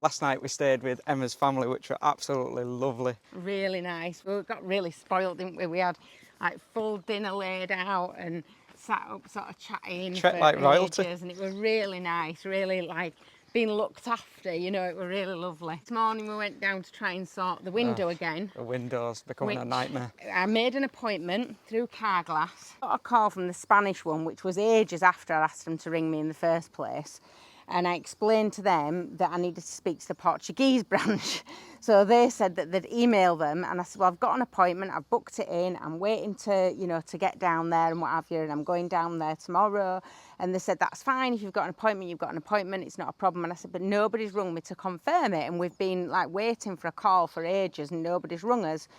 Last night we stayed with Emma's family, which were absolutely lovely. Really nice. We got really spoiled, didn't we? We had like full dinner laid out and sat up sort of chatting Treat for like royalty. ages, and it was really nice, really like being looked after, you know, it was really lovely. This morning we went down to try and sort the window again. The windows becoming a nightmare. I made an appointment through Carglass. Got a call from the Spanish one, which was ages after I asked them to ring me in the first place. And I explained to them that I needed to speak to the Portuguese branch. So they said that they'd email them, and I said, well, I've got an appointment, I've booked it in, I'm waiting to, you know, to get down there and what have you, and I'm going down there tomorrow. And they said, that's fine, if you've got an appointment, you've got an appointment, it's not a problem. And I said, but nobody's rung me to confirm it, and we've been like waiting for a call for ages and nobody's rung us.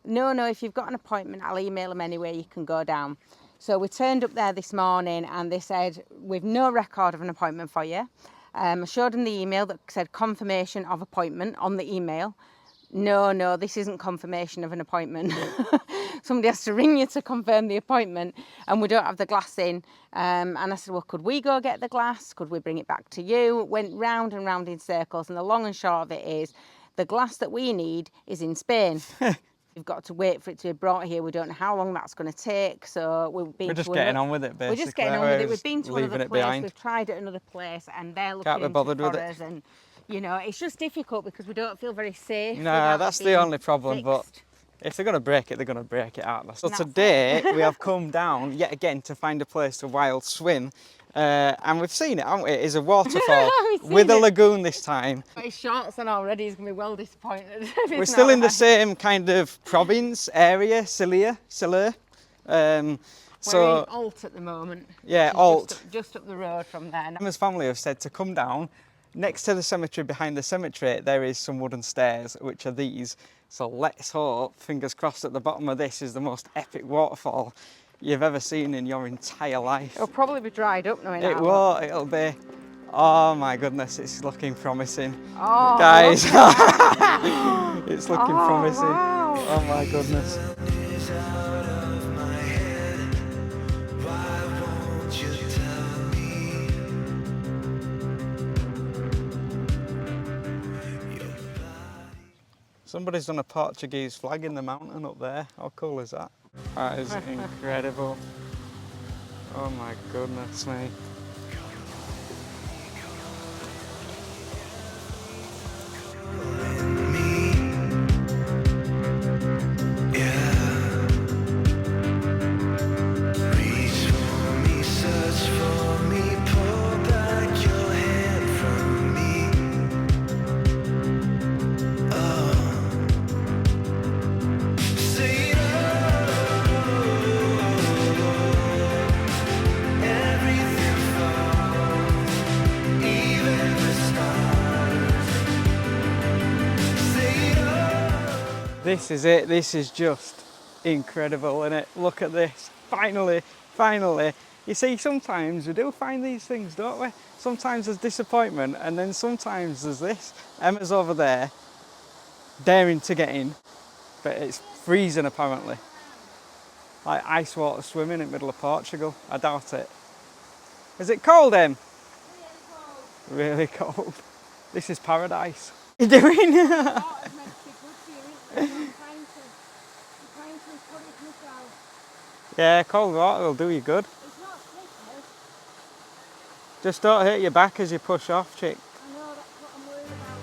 No, if you've got an appointment, I'll email them anyway, you can go down. So we turned up there this morning and they said, we've no record of an appointment for you. I showed them the email that said confirmation of appointment on the email. No, this isn't confirmation of an appointment. Somebody has to ring you to confirm the appointment and we don't have the glass in. And I said, well, could we go get the glass? Could we bring it back to you? Went round and round in circles, and the long and short of it is the glass that we need is in Spain. We've got to wait for it to be brought here. We don't know how long that's going to take. So we're just getting on with it, basically. We're just getting on with it. We've been to another place. Behind. We've tried at another place, and they're looking Can't be bothered into with us. it. And you know, it's just difficult because we don't feel very safe. No, that's the only problem. Fixed. But if they're going to break it, they're going to break it out. So today we have come down yet again to find a place to wild swim. And we've seen it, haven't we? It is a waterfall with a lagoon this time. His shorts on already, he's going to be well disappointed. We're still in the same kind of province area, Silla. We're in Alt at the moment. Yeah, Alt. Just up the road from there. Emma's family have said to come down. Next to the cemetery, behind the cemetery, there is some wooden stairs, which are these. So let's hope, fingers crossed, at the bottom of this is the most epic waterfall you've ever seen in your entire life. It'll probably be dried up knowing it won't, it'll be, oh my goodness, it's looking promising. Oh, guys, it's looking promising. Wow. Oh my goodness. Somebody's done a Portuguese flag in the mountain up there. How cool is that? That is incredible. Oh my goodness me. This is it, this is just incredible, isn't it? Look at this, finally. You see, sometimes we do find these things, don't we? Sometimes there's disappointment, and then sometimes there's this. Emma's over there, daring to get in, but it's freezing apparently. Like ice water swimming in the middle of Portugal, I doubt it. Is it cold, Em? Really cold. This is paradise. What are you doing? Yeah, cold water will do you good. It's not slippery. Just don't hurt your back as you push off, chick. I know, that's what I'm worried about.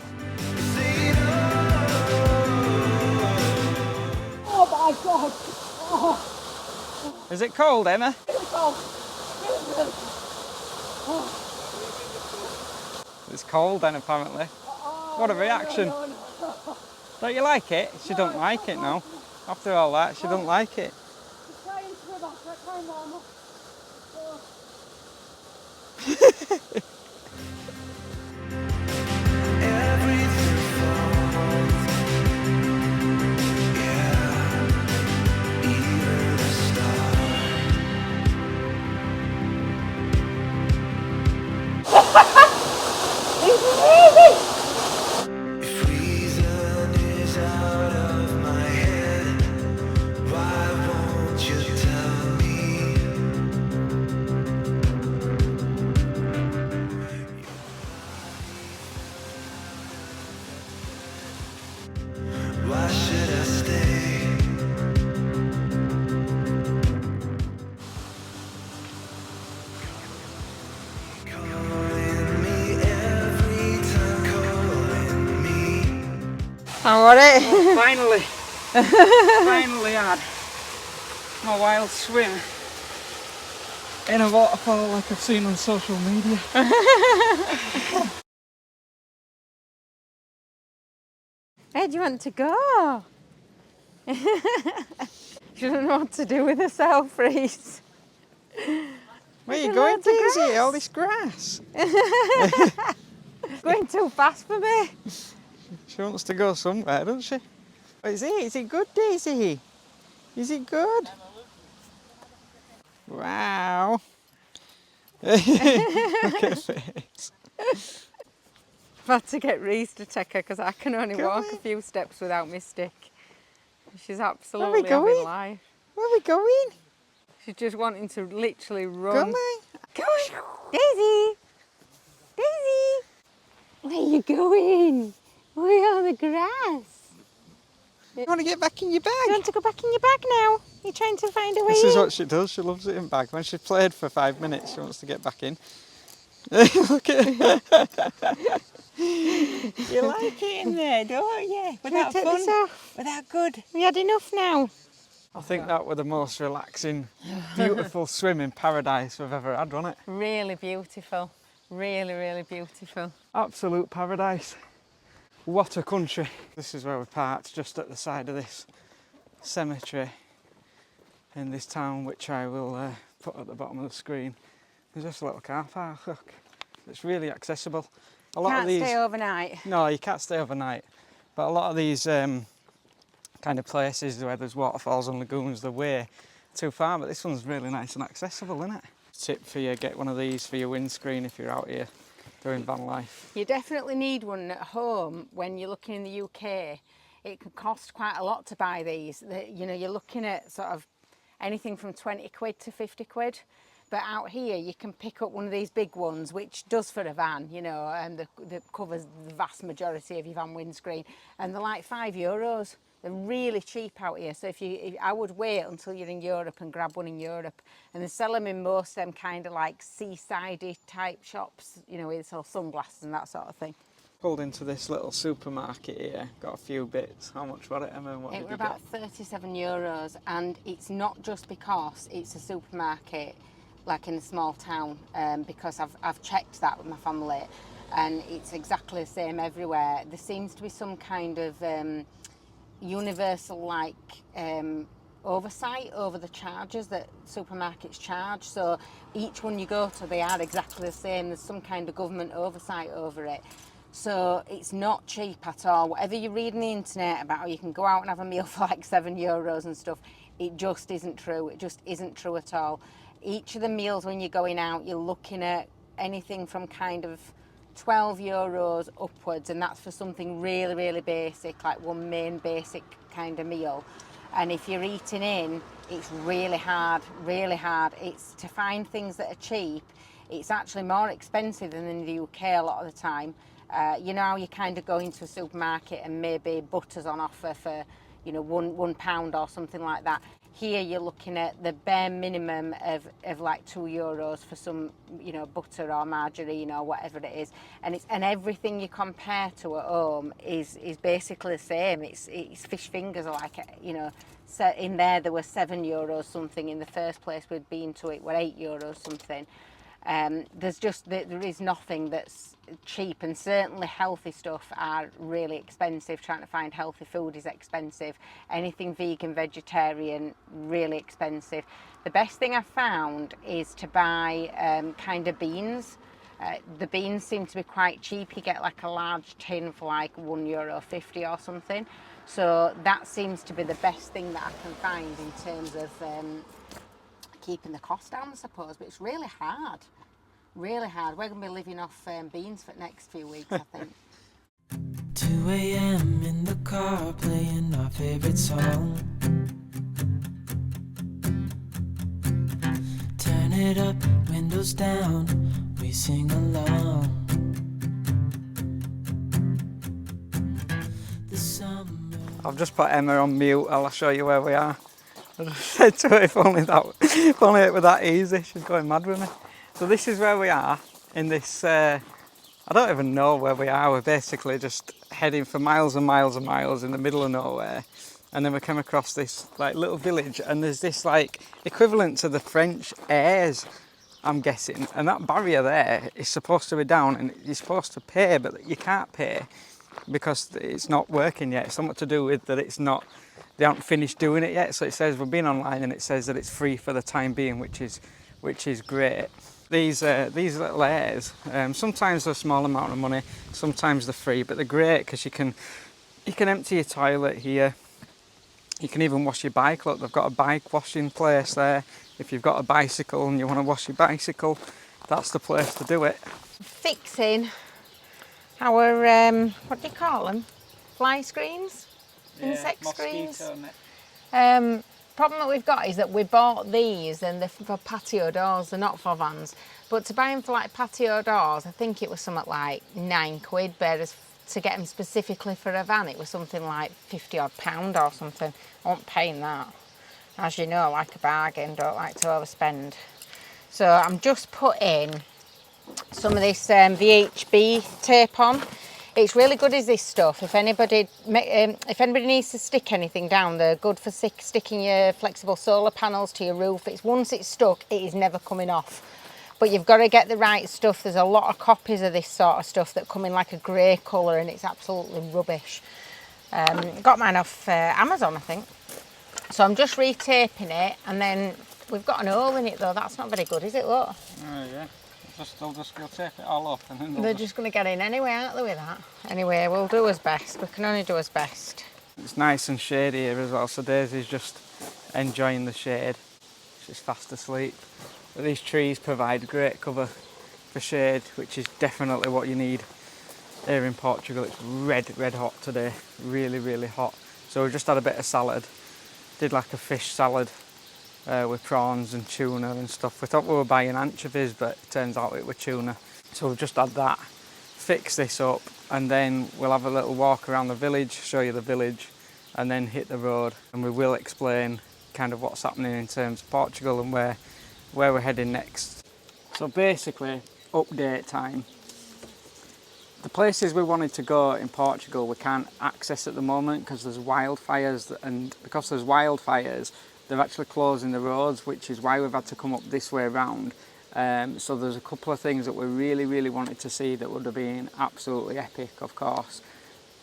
Oh my God! Oh. Is it cold, Emma? It's cold. It's cold then, apparently. What a reaction. No. Don't you like it? She don't like it now. After all that, she don't like it. How was it? Oh, finally had my wild swim in a waterfall like I've seen on social media. Where do you want to go? She doesn't know what to do with herself, Reese. Where are you going, Daisy? All this grass. Going too fast for me. She wants to go somewhere, doesn't she? What is it? Is it good, Daisy? Is it good? Wow. Look at her face. I've had to get Reese to take her because I can only Go walk on. a few steps without my stick. She's absolutely having life. Where are we going? She's just wanting to literally Come run. on. Come on, Daisy! Daisy! Where are you going? We're on the grass. You want to get back in your bag? You want to go back in your bag now? You're trying to find a way This in? is what she does. She loves it in bag. When she's played for 5 minutes, she wants to get back in. Look at her. You like it in there, don't you? Can I take this off? Was that good? We had enough now. I think that was the most relaxing, beautiful swim in paradise we've ever had, wasn't it? Really beautiful. Really, really beautiful. Absolute paradise. What a country. This is where we parked, just at the side of this cemetery in this town, which I will put at the bottom of the screen. There's just a little car park, look. It's really accessible. A lot of these... Can't stay overnight. No, you can't stay overnight. But a lot of these kind of places where there's waterfalls and lagoons, they're way too far, but this one's really nice and accessible, isn't it? Tip for you, get one of these for your windscreen if you're out here doing van life. You definitely need one at home when you're looking in the UK. It can cost quite a lot to buy these. You know, you're looking at sort of anything from 20 quid to 50 quid. But out here you can pick up one of these big ones, which does for a van, you know, and that covers the vast majority of your van windscreen. And they're like €5. They're really cheap out here. So I would wait until you're in Europe and grab one in Europe. And they sell them in most of them kind of like seaside-y type shops, you know, where they sell sunglasses and that sort of thing. Pulled into this little supermarket here, got a few bits. How much was it, Emma? What It did were you about €37, and it's not just because it's a supermarket like in a small town, because I've checked that with my family, and it's exactly the same everywhere. There seems to be some kind of universal like oversight over the charges that supermarkets charge. So each one you go to, they are exactly the same. There's some kind of government oversight over it. So it's not cheap at all. Whatever you read on the internet about how you can go out and have a meal for like €7 and stuff, it just isn't true. It just isn't true at all. Each of the meals when you're going out, you're looking at anything from kind of €12 upwards, and that's for something really, really basic, like one main basic kind of meal. And if you're eating in, it's really hard, really hard. It's to find things that are cheap. It's actually more expensive than in the UK a lot of the time. You know how you kind of go into a supermarket and maybe butter's on offer for, you know, £1 or something like that. Here you're looking at the bare minimum of like €2 for some, you know, butter or margarine or whatever it is, and everything you compare to at home is basically the same. It's fish fingers, like, you know. So in there were €7 something. In the first place we'd been to, it were €8 something. There is nothing that's cheap, and certainly healthy stuff are really expensive. Trying to find healthy food is expensive. Anything vegan, vegetarian, really expensive. The best thing I've found is to buy kind of beans. The beans seem to be quite cheap. You get like a large tin for like €1.50 or something. So that seems to be the best thing that I can find in terms of keeping the cost down, I suppose. But it's really hard. Really hard. We're going to be living off beans for the next few weeks, I think. 2 a.m. in the car playing our favorite song. Turn it up, windows down, we sing along. The summer. I've just put Emma on mute. I'll show you where we are. I just said to her, if only it were that easy. She's going mad with me. So this is where we are, in this I don't even know where we are. We're basically just heading for miles and miles and miles in the middle of nowhere. And then we come across this like little village, and there's this like equivalent to the French airs, I'm guessing. And that barrier there is supposed to be down, and you're supposed to pay, but you can't pay because it's not working yet. It's something to do with that it's not, they haven't finished doing it yet. So it says, we've been online and it says that it's free for the time being, which is great. These little airs, sometimes they're a small amount of money, sometimes they're free, but they're great because you can empty your toilet here. You can even wash your bike. Look, they've got a bike washing place there. If you've got a bicycle and you want to wash your bicycle, that's the place to do it. Fixing our, what do you call them? Fly screens? Insect screens? Problem that we've got is that we bought these and they're for patio doors, they're not for vans. But to buy them for like patio doors, I think it was something like £9, whereas to get them specifically for a van, it was something like £50 odd or something. I wasn't paying that. As you know, I like a bargain, don't like to overspend. So I'm just putting some of this VHB tape on. It's really good as this stuff. If anybody needs to stick anything down, they're good for sticking your flexible solar panels to your roof. Once it's stuck, it is never coming off. But you've got to get the right stuff. There's a lot of copies of this sort of stuff that come in like a grey colour, and it's absolutely rubbish. Got mine off Amazon, I think. So I'm just retaping it, and then we've got an hole in it though. That's not very good, is it, look? Oh yeah. They'll just go tape it all up, and then they're just going to get in anyway, aren't they, with that? Anyway, we'll do as best. We can only do as best. It's nice and shady here as well, so Daisy's just enjoying the shade. She's fast asleep. But these trees provide great cover for shade, which is definitely what you need here in Portugal. It's red hot today, really hot. So we just had a bit of salad, did like a fish salad with prawns and tuna and stuff. We thought we were buying anchovies, but it turns out it was tuna. So we've just had that, fix this up, and then we'll have a little walk around the village, show you the village, and then hit the road. And we will explain kind of what's happening in terms of Portugal and where we're heading next. So basically, update time. The places we wanted to go in Portugal we can't access at the moment because there's wildfires, and because there's wildfires they're actually closing the roads, which is why we've had to come up this way around. So there's a couple of things that we really wanted to see that would have been absolutely epic, of course.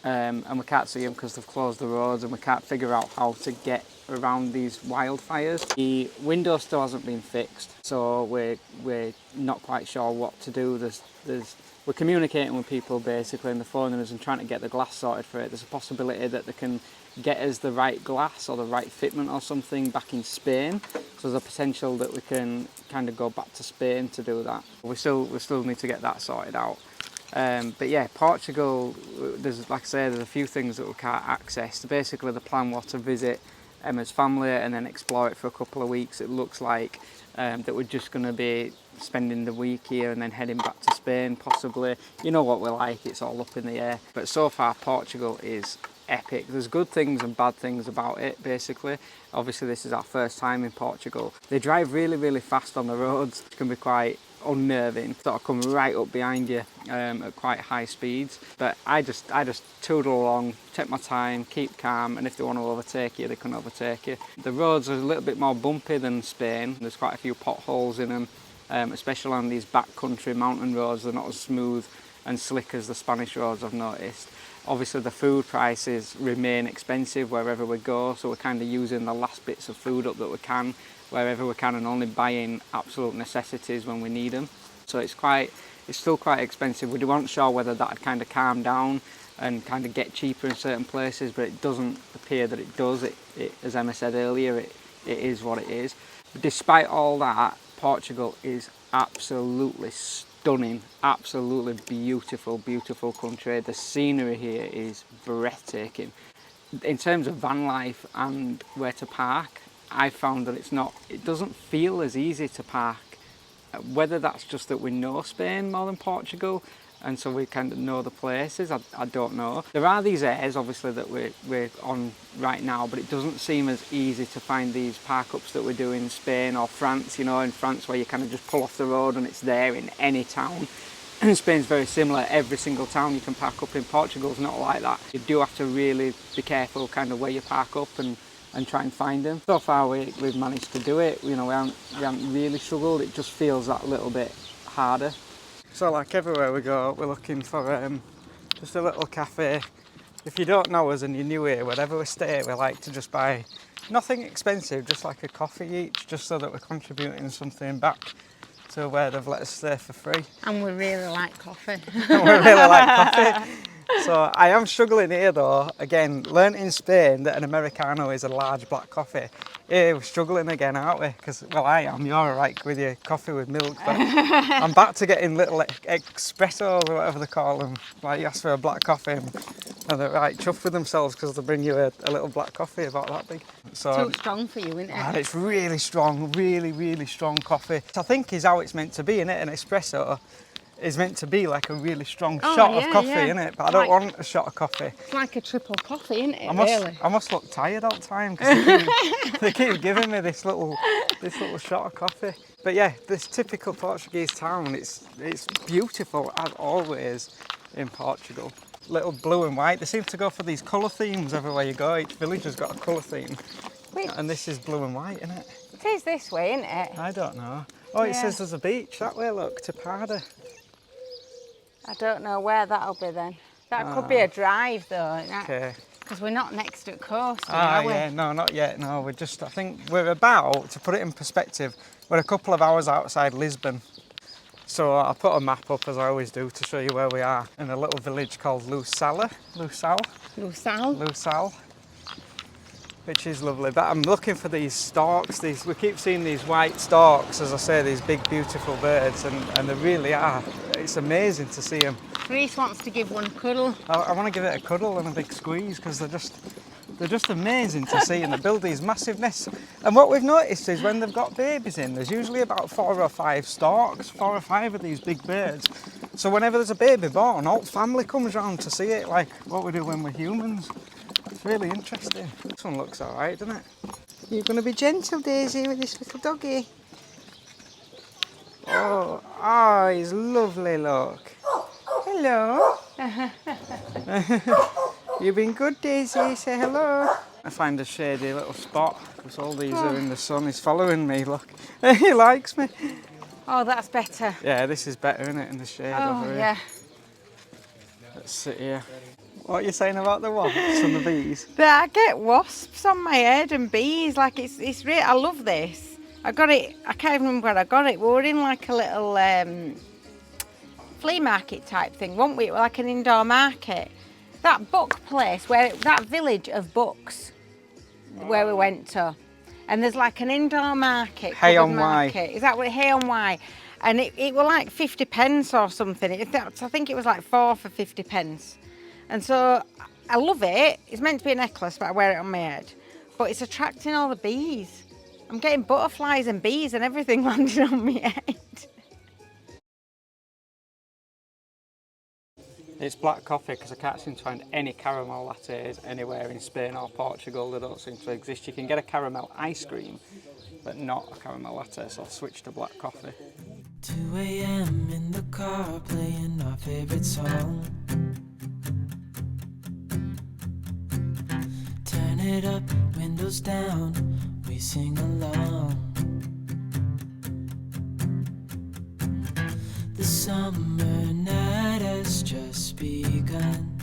And we can't see them because they've closed the roads, and we can't figure out how to get around these wildfires. The window still hasn't been fixed, so we're not quite sure what to do. We're communicating with people basically, and they're phoning us and trying to get the glass sorted for it. There's a possibility that they can get us the right glass or the right fitment or something back in Spain. So there's a potential that we can kind of go back to Spain to do that. We still need to get that sorted out. But yeah, Portugal, there's, like I say, there's a few things that we can't access. Basically the plan was to visit Emma's family and then explore it for a couple of weeks. It looks like that we're just going to be spending the week here and then heading back to Spain possibly. You know what we're like, it's all up in the air. But so far Portugal is epic. There's good things and bad things about it basically. Obviously this is our first time in Portugal. They drive really fast on the roads. It can be quite unnerving, sort of come right up behind you at quite high speeds. But I just toodle along, take my time, keep calm, and if they want to overtake you, they can overtake you. The roads are a little bit more bumpy than Spain. There's quite a few potholes in them, especially on these backcountry mountain roads. They're not as smooth and slick as the Spanish roads, I've noticed. Obviously the food prices remain expensive wherever we go, so we're kind of using the last bits of food up that we can wherever we can, and only buying absolute necessities when we need them. So it's still quite expensive. We weren't sure whether that would kind of calm down and kind of get cheaper in certain places, but it doesn't appear that it does. It as Emma said earlier, it is what it is. But despite all that, Portugal is absolutely stunning, absolutely beautiful country. The scenery here is breathtaking. In terms of van life and where to park, I found that it doesn't feel as easy to park. Whether that's just that we know Spain more than Portugal, and so we kind of know the places, I don't know. There are these airs obviously that we're on right now, but it doesn't seem as easy to find these park-ups that we do in Spain or France. You know, in France where you kind of just pull off the road and it's there in any town. And Spain's very similar. Every single town you can park up in Portugal's not like that. You do have to really be careful kind of where you park up and try and find them. So far we've managed to do it. You know, we haven't really struggled. It just feels that little bit harder. So like everywhere we go, we're looking for just a little cafe. If you don't know us and you're new here, wherever we stay, we like to just buy nothing expensive, just like a coffee each, just so that we're contributing something back to where they've let us stay for free. And we really like coffee. And we really like coffee. So I am struggling here though. Again, learnt in Spain that an Americano is a large black coffee. Here we're struggling again, aren't we? Because, well, I am. You're all right with your coffee with milk, but I'm back to getting little espressos or whatever they call them. Like you ask for a black coffee and they're right chuffed with themselves because they bring you a little black coffee about that big. So Too strong for you, isn't it? and it's really strong, really strong coffee. I think is how it's meant to be, innit? An espresso is meant to be like a really strong shot of coffee, innit? But I don't want a shot of coffee. It's like a triple coffee, isn't it, really? I must look tired all the time because they keep giving me this little shot of coffee. But yeah, this typical Portuguese town, it's beautiful as always in Portugal. Little blue and white. They seem to go for these colour themes everywhere you go. Each village has got a colour theme. And this is blue and white, isn't it? It is this way, isn't it? I don't know. Oh, it says there's a beach that way, look, to Parda. I don't know where that'll be then. That could be a drive though. Okay. Because we're not next to the coast, are we? Yeah, no, not yet. No, I think we're about, to put it in perspective, we're a couple of hours outside Lisbon. So I'll put a map up as I always do to show you where we are in a little village called Lusal, which is lovely. But I'm looking for these storks. We keep seeing these white storks, as I say, these big beautiful birds, and they really are. It's amazing to see them. Reese wants to give one a cuddle. I want to give it a cuddle and a big squeeze because they're just amazing to see, and they build these massive nests. And what we've noticed is when they've got babies in, there's usually about 4 or 5 storks, 4 or 5 of these big birds. So whenever there's a baby born, whole family comes round to see it, like what we do when we're humans. It's really interesting. This one looks all right, doesn't it? You're going to be gentle, Daisy, with this little doggy. Oh, he's lovely, look. Hello. You've been good, Daisy. Say hello. I find a shady little spot because all these are in the sun. He's following me, look. He likes me. Oh, that's better. Yeah, this is better, isn't it, in the shade over here. Yeah. Let's sit here. What are you saying about the wasps and the bees? I get wasps on my head and bees. Like it's real. I love this. I got it. I can't even remember where I got it. We were in like a little flea market type thing, weren't we? Like an indoor market. That book place that village of books where we went to, and there's like an indoor market. Hay on Wye. Is that what Hay on Wye? And it was like 50 pence or something. I think it was like 4 for 50 pence. And so I love it. It's meant to be a necklace, but I wear it on my head. But it's attracting all the bees. I'm getting butterflies and bees and everything landing on my head. It's black coffee because I can't seem to find any caramel lattes anywhere in Spain or Portugal. They don't seem to exist. You can get a caramel ice cream, but not a caramel latte, so I've switched to black coffee. 2 a.m. in the car playing our favorite song. Turn it up, windows down, we sing along. The summer night has just begun.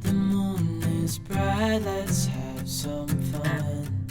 The moon is bright, let's have some fun.